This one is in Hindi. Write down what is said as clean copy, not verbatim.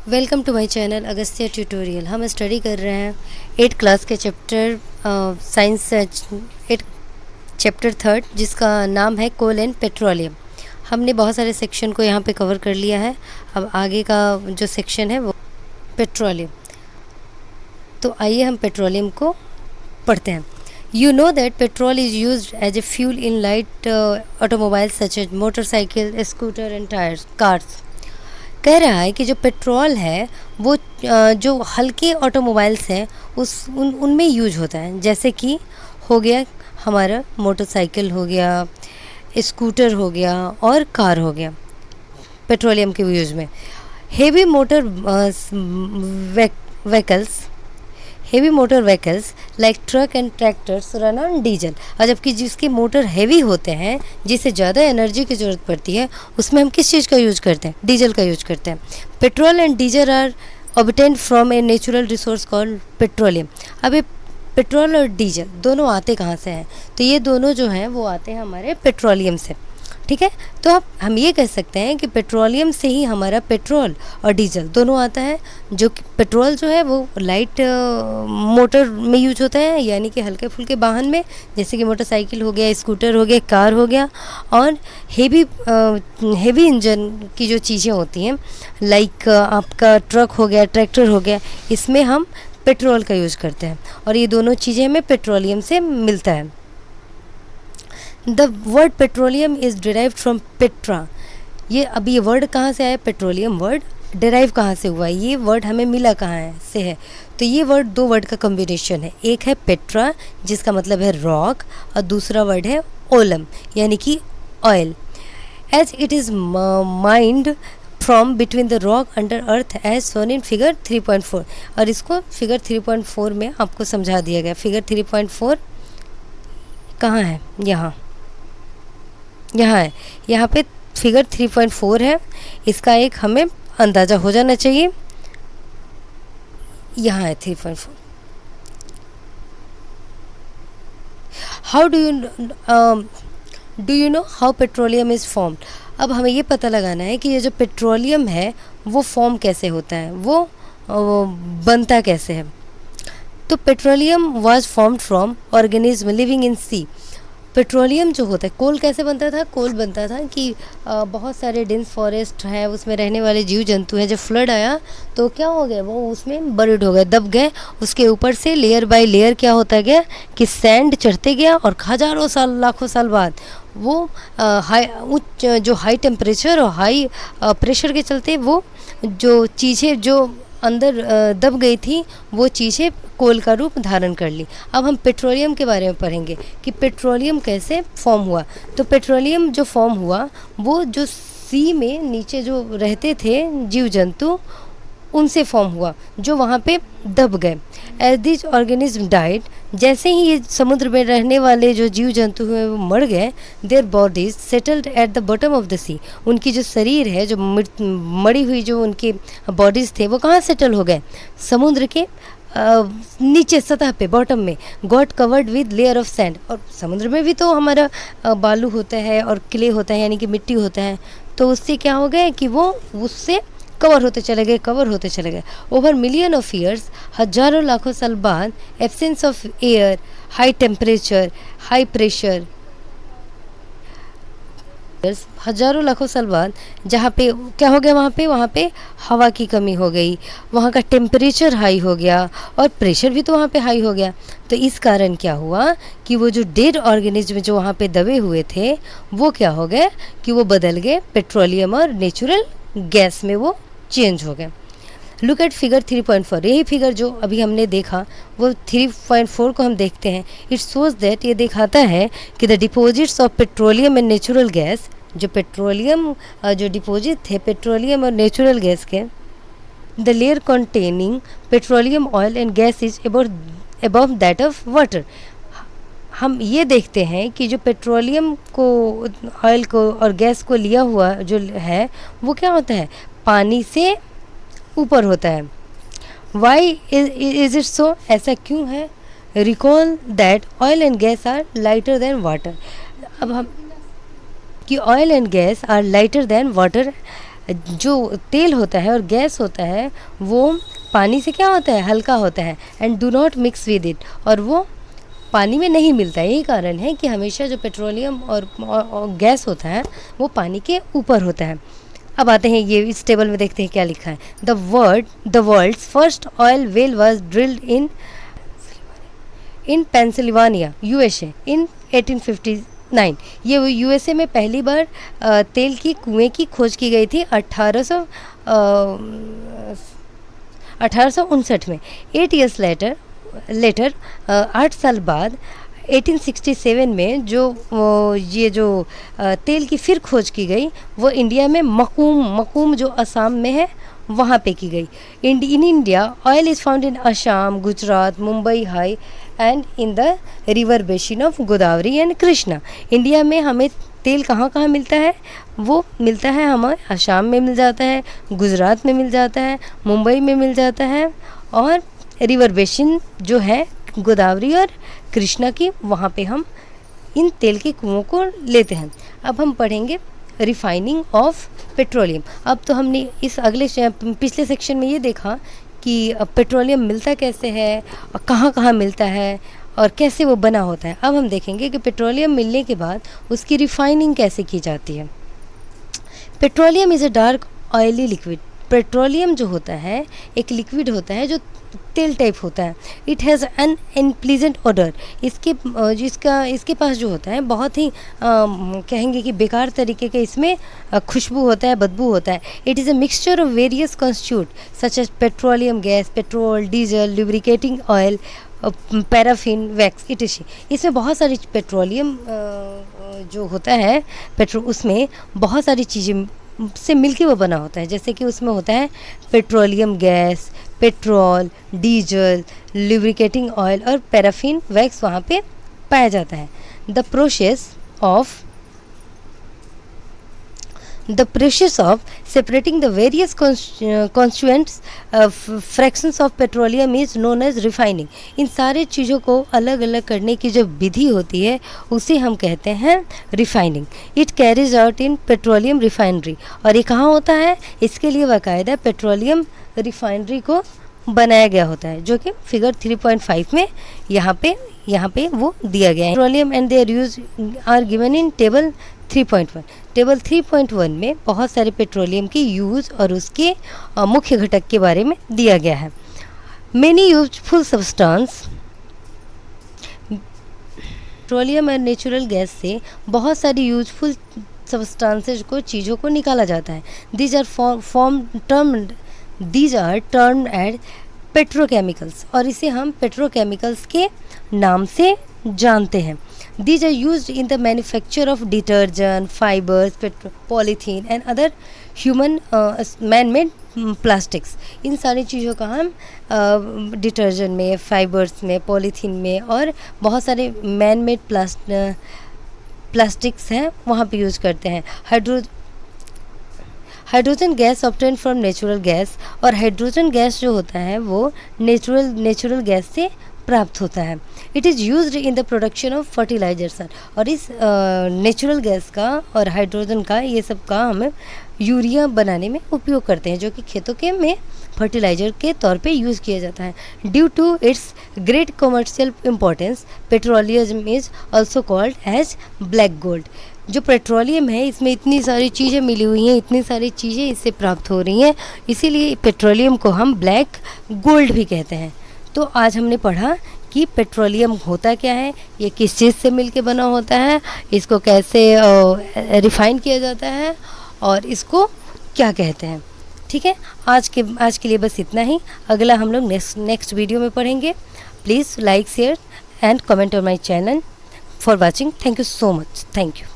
Welcome to my channel Agastya tutorial. हम स्टडी कर रहे हैं 8 क्लास के चैप्टर साइंस 8 चैप्टर थर्ड, जिसका नाम है कोल एंड पेट्रोलियम। हमने बहुत सारे सेक्शन को यहाँ पे कवर कर लिया है। अब आगे का जो सेक्शन है वो पेट्रोलियम। तो आइए हम पेट्रोलियम को पढ़ते हैं। You know that petrol is used as a fuel in light automobiles such as motorcycle, scooter and tires, cars। कह रहा है कि जो पेट्रोल है वो जो हल्के ऑटोमोबाइल्स हैं उनमें यूज होता है, जैसे कि हो गया हमारा मोटरसाइकिल हो गया, स्कूटर हो गया और कार हो गया पेट्रोलियम के यूज में। Heavy motor vehicles heavy motor vehicles like truck and tractors run on diesel. और जबकि जिसके मोटर हेवी होते हैं, जिसे ज़्यादा एनर्जी की ज़रूरत पड़ती है, उसमें हम किस चीज़ का यूज करते हैं? डीजल का यूज करते हैं। Petrol and diesel are obtained from a natural resource called petroleum. अब ये पेट्रोल और डीजल दोनों आते कहाँ से हैं? तो ये दोनों जो हैं वो आते हैं हमारे पेट्रोलियम से। ठीक है, तो अब हम ये कह सकते हैं कि पेट्रोलियम से ही हमारा पेट्रोल और डीजल दोनों आता है। जो कि पेट्रोल जो है वो लाइट मोटर में यूज होता है, यानी कि हल्के फुल्के वाहन में, जैसे कि मोटरसाइकिल हो गया, स्कूटर हो गया, कार हो गया। और हेवी इंजन की जो चीज़ें होती हैं, लाइक आपका ट्रक हो गया, ट्रैक्टर हो गया, इसमें हम पेट्रोल का यूज़ करते हैं। और ये दोनों चीज़ें हमें पेट्रोलियम से मिलता है। The word petroleum is derived from Petra. ये वर्ड कहाँ से आया? पेट्रोलियम वर्ड डिराइव कहाँ से हुआ? ये वर्ड हमें मिला कहाँ से है? तो ये वर्ड दो वर्ड का कॉम्बिनेशन है। एक है पेट्रा, जिसका मतलब है रॉक, और दूसरा वर्ड है ओलम, यानी कि oil. As it is mined from between the rock under earth as shown in figure 3.4। और इसको फिगर 3.4 में आपको समझा दिया गया। फिगर 3.4 कहाँ है? यहाँ है। यहाँ पे फिगर 3.4 है। इसका एक हमें अंदाज़ा हो जाना चाहिए। यहाँ है 3.4। How do you know how petroleum is formed? अब हमें ये पता लगाना है कि ये जो पेट्रोलियम है वो फॉर्म कैसे होता है, वो बनता कैसे है। तो petroleum was formed from organism living in sea. Petroleum जो होता है, कोल कैसे बनता था? कोल बनता था कि बहुत सारे डेंस फॉरेस्ट है, उसमें रहने वाले जीव जंतु हैं। जब फ्लड आया तो क्या हो गया? वो उसमें बर्ड हो गए, दब गए। उसके ऊपर से लेयर बाय लेयर क्या होता गया कि सैंड चढ़ते गया, और हज़ारों साल, लाखों साल बाद वो हाई टेम्परेचर और हाई प्रेशर के चलते वो जो चीज़ें जो अंदर दब गई थी, वो चीज़ें कोल का रूप धारण कर ली। अब हम पेट्रोलियम के बारे में पढ़ेंगे कि पेट्रोलियम कैसे फॉर्म हुआ। तो पेट्रोलियम जो फॉर्म हुआ वो जो सी में नीचे जो रहते थे जीव जंतु, उनसे फॉर्म हुआ, जो वहाँ पे दब गए। एज दिस ऑर्गेनिज्म डाइड, जैसे ही ये समुद्र में रहने वाले जो जीव जंतु हुए वो मर गए, their bodies settled at the bottom of the sea. उनकी जो शरीर है, जो मरी हुई जो उनके बॉडीज़ थे, वो कहाँ सेटल हो गए? समुद्र के नीचे सतह पे, बॉटम में। Got covered with layer of sand. और समुद्र में भी तो हमारा बालू होता है और क्ले होता है, यानी कि मिट्टी होता है। तो उससे क्या हो गया कि वो उससे कवर होते चले गए। ओवर मिलियन ऑफ ईयर्स, हजारों लाखों साल बाद, absence of air, high temperature, high pressure, हजारों लाखों साल बाद जहाँ पे क्या हो गया? वहाँ पे हवा की कमी हो गई, वहाँ का टेम्परेचर हाई हो गया, और प्रेशर भी तो वहाँ पे हाई हो गया। तो इस कारण क्या हुआ कि वो जो डेड ऑर्गेनिज्म जो वहाँ पे दबे हुए थे, वो क्या हो गए कि वो बदल गए पेट्रोलियम और नेचुरल गैस में वो चेंज हो गए। Look at figure 3.4। यही फिगर जो अभी हमने देखा वो 3.4 को हम देखते हैं। इट शोज दैट, ये दिखाता है कि the deposits of petroleum and natural gas, जो पेट्रोलियम जो डिपॉजिट थे पेट्रोलियम और नेचुरल गैस के, the layer containing petroleum oil and gas is above that of water. हम ये देखते हैं कि जो पेट्रोलियम को, ऑयल को और गैस को लिया हुआ जो है, वो क्या होता है? पानी से ऊपर होता है। Why is it so? ऐसा क्यों है? Recall that oil and gas are lighter than water. अब हम कि oil and gas are lighter than water जो तेल होता है और गैस होता है वो पानी से क्या होता है, हल्का होता है, and do not mix with it, और वो पानी में नहीं मिलता है। यही कारण है कि हमेशा जो पेट्रोलियम और गैस होता है वो पानी के ऊपर होता है। अब आते हैं ये इस टेबल में, देखते हैं क्या लिखा है। The world's first oil well was drilled in Pennsylvania USA in 1859। ये यूएसए में पहली बार तेल की कुएं की खोज की गई थी 1859 में। 8 ईयर्स लेटर 8 साल बाद 1867 में ये जो तेल की फिर खोज की गई वो इंडिया में मकूम जो असम में है वहाँ पे की गई। In India oil is found in Assam, Gujarat, Mumbai high and in the river basin of Godavari and Krishna. India में हमें तेल कहाँ कहाँ मिलता है? वो मिलता है हमें असम में मिल जाता है, गुजरात में मिल जाता है, मुंबई में मिल जाता है, और रिवर बेसिन जो है गोदावरी और कृष्णा की, वहाँ पे हम इन तेल के कुओं को लेते हैं। अब हम पढ़ेंगे रिफाइनिंग ऑफ पेट्रोलियम। अब तो हमने इस पिछले सेक्शन में ये देखा कि पेट्रोलियम मिलता कैसे है और कहाँ कहाँ मिलता है और कैसे वो बना होता है। अब हम देखेंगे कि पेट्रोलियम मिलने के बाद उसकी रिफाइनिंग कैसे की जाती है। Petroleum is a dark oily liquid. Petroleum जो होता है एक लिक्विड होता है जो तेल टाइप होता है। It has an unpleasant order. इसके पास जो होता है बहुत ही कहेंगे कि बेकार तरीके के इसमें खुशबू होता है, बदबू होता है। It is a mixture of various constitute such as petroleum gas, petrol, diesel, lubricating oil, paraffin, wax, etcetera. इसमें बहुत सारी पेट्रोलियम जो होता है पेट्रोल, उसमें बहुत सारी चीज़ें से मिलके वो बना होता है। जैसे कि उसमें होता है petroleum gas, petrol, diesel, lubricating oil और पैराफिन, वैक्स वहाँ पे पाया जाता है। The process of separating the various constituents fractions of petroleum is known as refining। इन सारे चीज़ों को अलग अलग करने की जो विधि होती है उसे हम कहते हैं refining. It carries out in petroleum refinery. और ये कहाँ होता है? इसके लिए बाकायदा पेट्रोलियम रिफाइनरी को बनाया गया होता है, जो कि फिगर 3.5 में यहाँ पे वो दिया गया है। Petroleum and their uses are given in table 3.1। Table 3.1 में बहुत सारे पेट्रोलियम के यूज़ और उसके मुख्य घटक के बारे में दिया गया है। Many useful substance. पेट्रोलियम और नेचुरल गैस से बहुत सारी यूजफुल सब्सटेंसेज को, चीज़ों को निकाला जाता है। These are termed as petrochemicals, और इसे हम पेट्रोकेमिकल्स के नाम से जानते हैं। These are used in the manufacture of detergent, fibers, polythene and other human man-made plastics। इन सारी चीज़ों का हम डिटर्जेंट में, फाइबर्स में, पॉलीथीन में और बहुत सारे मैन मेड प्लास्टिक्स हैं वहाँ पे यूज़ करते हैं। Hydrogen gas obtain from natural gas, और हाइड्रोजन गैस जो होता है वो नेचुरल गैस से प्राप्त होता है। It is used in the production of fertilizers. और इस नेचुरल गैस का और हाइड्रोजन का, ये सब का हम यूरिया बनाने में उपयोग करते हैं, जो कि खेतों के में फर्टिलाइजर के तौर पे यूज़ किया जाता है। Due to its great commercial importance, petroleum is also called as black gold. जो पेट्रोलियम है इसमें इतनी सारी चीज़ें मिली हुई हैं, इतनी सारी चीज़ें इससे प्राप्त हो रही हैं, इसीलिए पेट्रोलियम को हम ब्लैक गोल्ड भी कहते हैं। तो आज हमने पढ़ा कि पेट्रोलियम होता क्या है, ये किस चीज़ से मिलके बना होता है, इसको कैसे रिफ़ाइन किया जाता है और इसको क्या कहते हैं। ठीक है, आज के लिए बस इतना ही। अगला हम लोग नेक्स्ट वीडियो में पढ़ेंगे। Please like, share and comment on my channel for watching. Thank you so much. Thank you.